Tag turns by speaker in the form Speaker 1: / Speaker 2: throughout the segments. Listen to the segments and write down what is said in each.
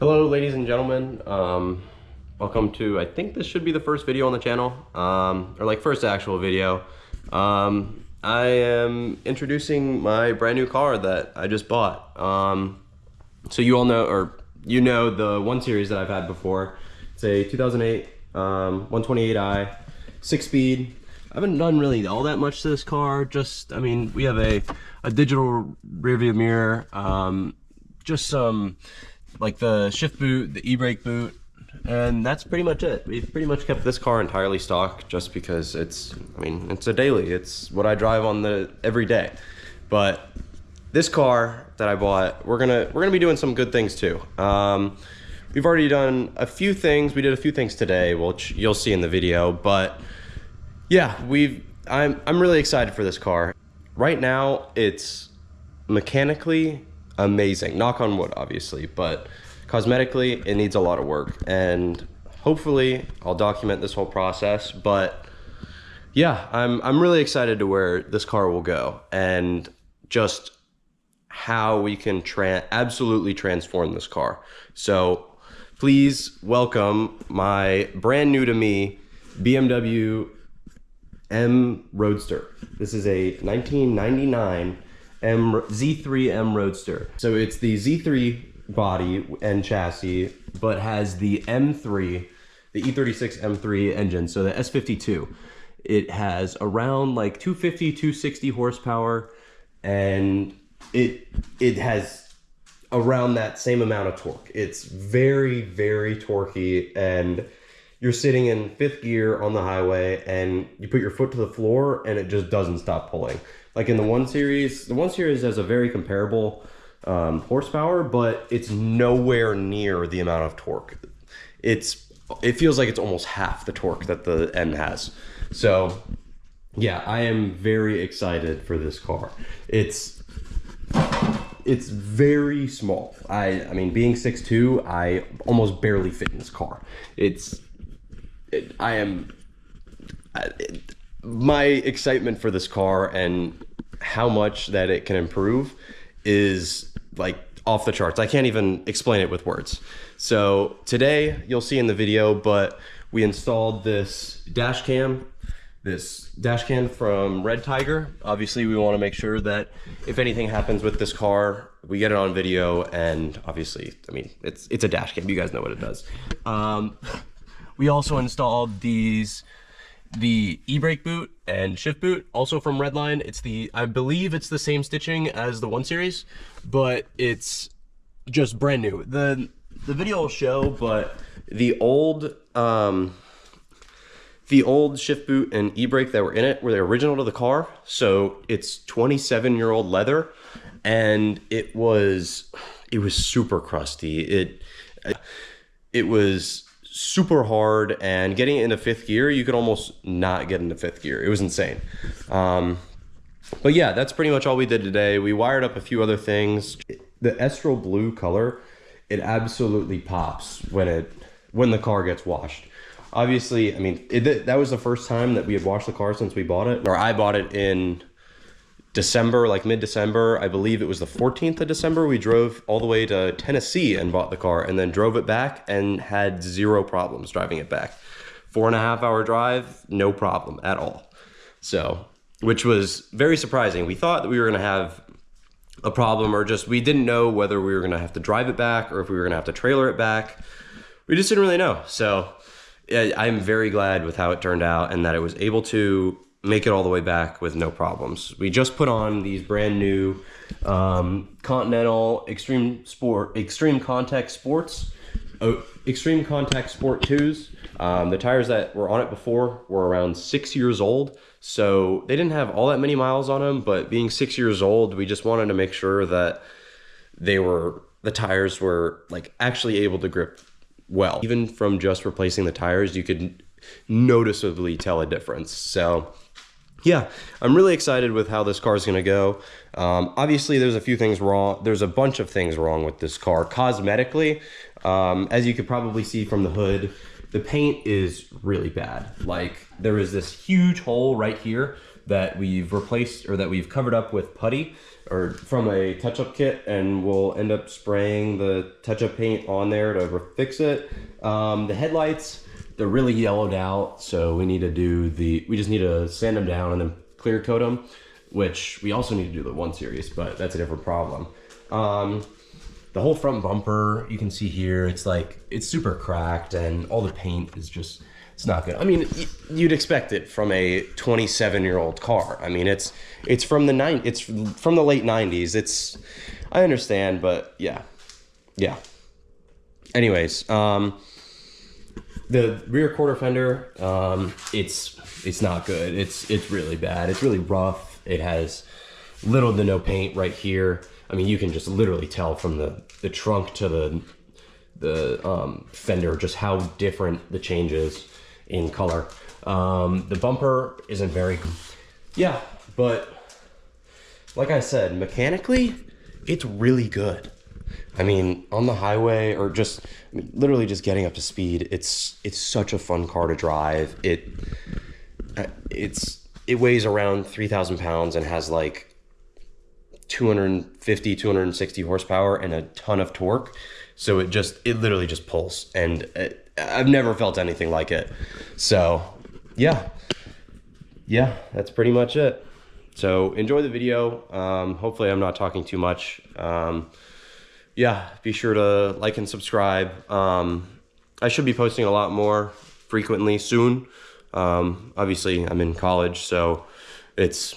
Speaker 1: Hello ladies and gentlemen, welcome to, I think this should be the first video on the channel, or like first actual video. I am introducing my brand new car that I just bought. So you all know, or you know the 1 Series that I've had before. It's a 2008 128i, 6-speed. I haven't done really all that much to this car, just, I mean, we have a digital rearview mirror, just some like the shift boot, the e-brake boot, and that's pretty much it. We've pretty much kept this car entirely stock just because it's, I mean, it's a daily. It's what I drive on every day. But this car that I bought, we're gonna be doing some good things too. We've already done a few things. We did a few things today, which you'll see in the video. But yeah, I'm really excited for this car. Right now, it's mechanically amazing, knock on wood obviously, but cosmetically it needs a lot of work, and hopefully I'll document this whole process. But yeah, I'm really excited to where this car will go and just how we can absolutely transform this car. So please welcome my brand new to me BMW M Roadster. This is a 1999 Z3 M Roadster. So it's the Z3 body and chassis, but has the M3, the E36 M3 engine, so the S52. It has around like 250, 260 horsepower, and it has around that same amount of torque. It's very, very torquey, and you're sitting in 5th gear on the highway and you put your foot to the floor and it just doesn't stop pulling. Like in the 1 Series, the 1 Series has a very comparable horsepower, but it's nowhere near the amount of torque. It feels like it's almost half the torque that the M has. So yeah, I am very excited for this car. It's very small. I mean, being 6'2", I almost barely fit in this car. My excitement for this car and how much that it can improve is like off the charts. I can't even explain it with words. So today you'll see in the video, but we installed this dash cam from Red Tiger. Obviously we want to make sure that if anything happens with this car, we get it on video. And obviously, I mean, it's a dash cam, you guys know what it does. We also installed the e-brake boot and shift boot, also from Redline. I believe it's the same stitching as the 1 Series, but it's just brand new. The video will show, but the old shift boot and e-brake that were in it were the original to the car. So it's 27-year-old leather, and it was super crusty. It was super hard, and getting it into 5th gear, you could almost not get into 5th gear. It was insane. But yeah, that's pretty much all we did today. We wired up a few other things. The Estral blue color, it absolutely pops when the car gets washed. Obviously, I mean, that was the first time that we had washed the car since we bought it, or I bought it in December, like mid-December. I believe it was the 14th of December. We drove all the way to Tennessee and bought the car, and then drove it back and had 0 problems driving it back. 4.5-hour drive, no problem at all. So, which was very surprising. We thought that we were gonna have a problem, or just, we didn't know whether we were gonna have to drive it back or if we were gonna have to trailer it back. We just didn't really know. So I'm very glad with how it turned out and that it was able to make it all the way back with no problems. We just put on these brand new Continental Extreme Contact Sport 2s. The tires that were on it before were around 6 years old, so they didn't have all that many miles on them, but being 6 years old, we just wanted to make sure that the tires were like actually able to grip well. Even from just replacing the tires, you could noticeably tell a difference. So yeah, I'm really excited with how this car is going to go. Obviously, there's a few things wrong. There's a bunch of things wrong with this car cosmetically. As you could probably see from the hood, the paint is really bad. Like, there is this huge hole right here that we've replaced, or that we've covered up with putty, or from a touch-up kit, and we'll end up spraying the touch-up paint on there to fix it. The headlights, they're really yellowed out, so we need to do we just need to sand them down and then clear coat them, which we also need to do the 1 Series, but that's a different problem. The whole front bumper, you can see here, it's super cracked, and all the paint is just, it's not good. I mean, you'd expect it from a 27-year-old car. I mean, it's from the late 90s. I understand, but yeah. Anyways, the rear quarter fender, it's not good. It's really bad. It's really rough. It has little to no paint right here. I mean, you can just literally tell from the trunk to the fender just how different the change is in color. The bumper isn't very good. Yeah, but like I said, mechanically, it's really good. I mean, on the highway, or just literally just getting up to speed, it's such a fun car to drive. It weighs around 3,000 pounds and has like 250, 260 horsepower and a ton of torque. So it literally just pulls, and I've never felt anything like it. So yeah, that's pretty much it. So enjoy the video. Hopefully I'm not talking too much. Yeah, be sure to like and subscribe. I should be posting a lot more frequently soon. Obviously I'm in college, so it's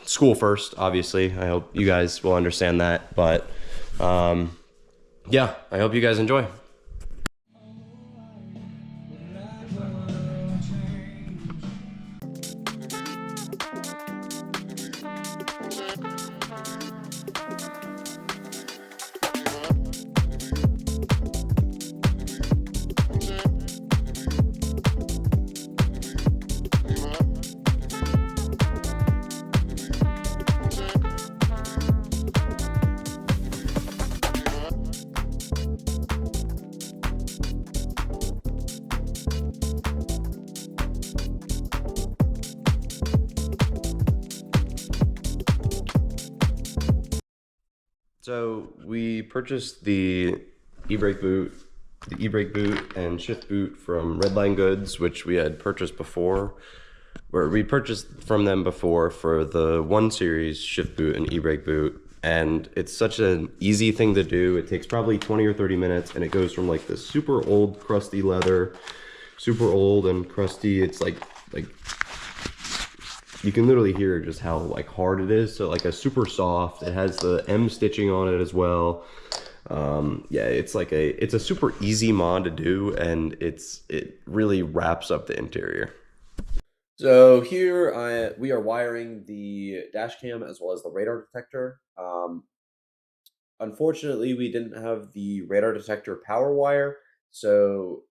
Speaker 1: school first, obviously. I hope you guys will understand that, but yeah, I hope you guys enjoy. So we purchased the e-brake boot and shift boot from Redline Goods, which we had purchased before, or we purchased from them before for the 1 Series shift boot and e-brake boot. And it's such an easy thing to do. It takes probably 20 or 30 minutes, and it goes from like this super old crusty leather, super old and crusty. It's like you can literally hear just how like hard it is. So like a super soft. It has the M stitching on it as well. Yeah, it's a super easy mod to do, and it really wraps up the interior. So here we are wiring the dash cam as well as the radar detector. Unfortunately, we didn't have the radar detector power wire, so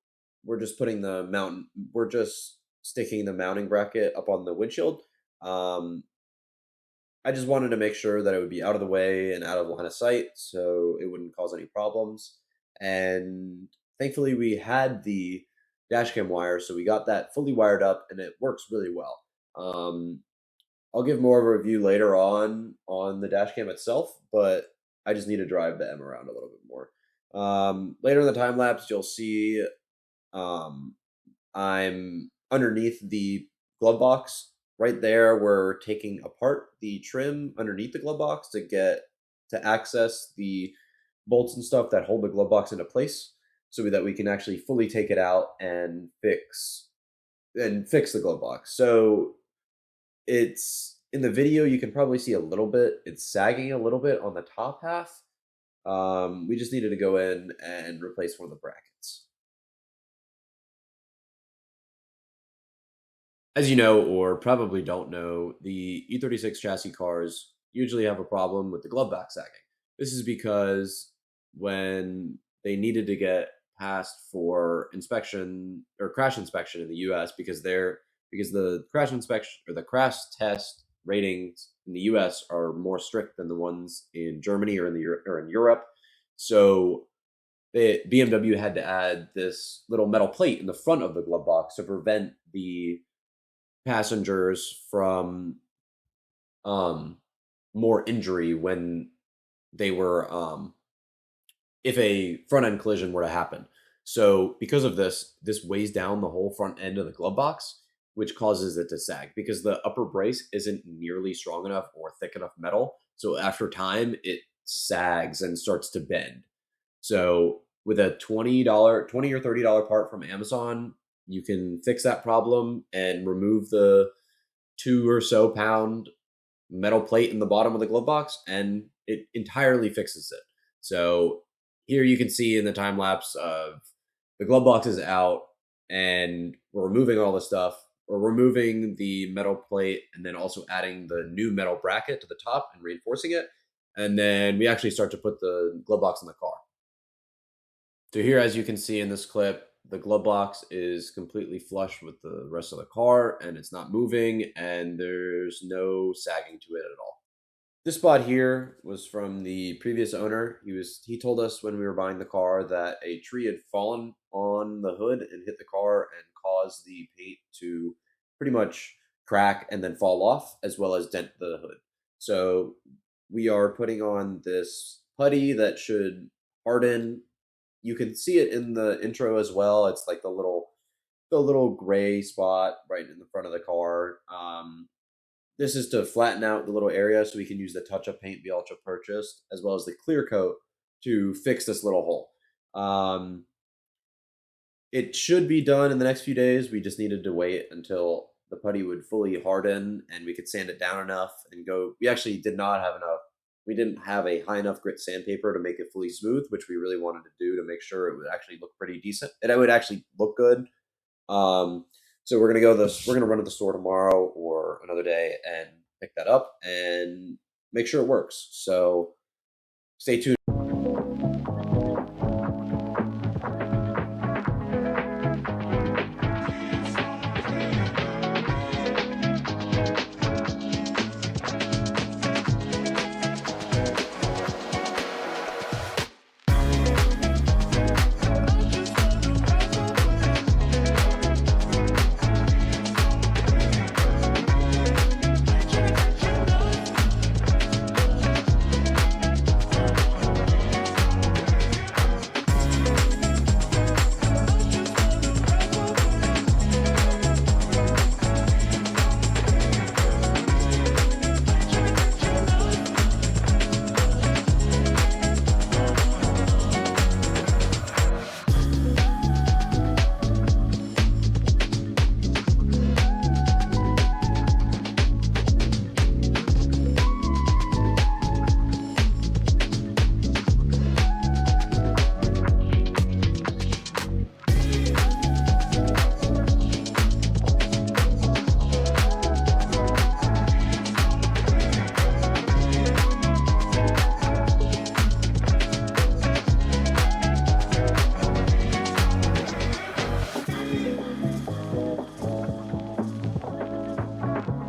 Speaker 1: we're just sticking the mounting bracket up on the windshield. I just wanted to make sure that it would be out of the way and out of line of sight, so it wouldn't cause any problems. And thankfully we had the dash cam wire, so we got that fully wired up, and it works really well. I'll give more of a review later on the dash cam itself, but I just need to drive the M around a little bit more. Later in the time lapse, you'll see I'm underneath the glove box. Right there, we're taking apart the trim underneath the glove box to access the bolts and stuff that hold the glove box into place, so that we can actually fully take it out and fix the glove box. So it's in the video, you can probably see a little bit, it's sagging a little bit on the top half. We just needed to go in and replace one of the brackets. As you know, or probably don't know, the E36 chassis cars usually have a problem with the glove box sagging. This is because when they needed to get passed for inspection or crash inspection in the US, because the crash inspection or the crash test ratings in the US are more strict than the ones in Germany or in Europe. So BMW had to add this little metal plate in the front of the glove box to prevent the passengers from
Speaker 2: more injury when they were if a front end collision were to happen. So because of this, this weighs down the whole front end of the glove box, which causes it to sag because the upper brace isn't nearly strong enough or thick enough metal. So after time, it sags and starts to bend. So with a $20 or $30 part from Amazon, you can fix that problem and remove the 2 or so pound metal plate in the bottom of the glove box, and it entirely fixes it. So here you can see in the time lapse of the glove box is out, and we're removing all the stuff. We're removing the metal plate and then also adding the new metal bracket to the top and reinforcing it. And then we actually start to put the glove box in the car. So here, as you can see in this clip, the glove box is completely flush with the rest of the car and it's not moving and there's no sagging to it at all. This spot here was from the previous owner. He told us when we were buying the car that a tree had fallen on the hood and hit the car and caused the paint to pretty much crack and then fall off, as well as dent the hood. So we are putting on this putty that should harden. You can see it in the intro as well. It's like the little gray spot right in the front of the car. This is to flatten out the little area so we can use the touch-up paint we also purchased, as well as the clear coat to fix this little hole. It should be done in the next few days. We just needed to wait until the putty would fully harden and we could sand it down enough and go. We actually did not have enough. We didn't have a high enough grit sandpaper to make it fully smooth, which we really wanted to do to make sure it would actually look pretty decent and it would actually look good. So we're gonna run to the store tomorrow or another day and pick that up and make sure it works. So stay tuned.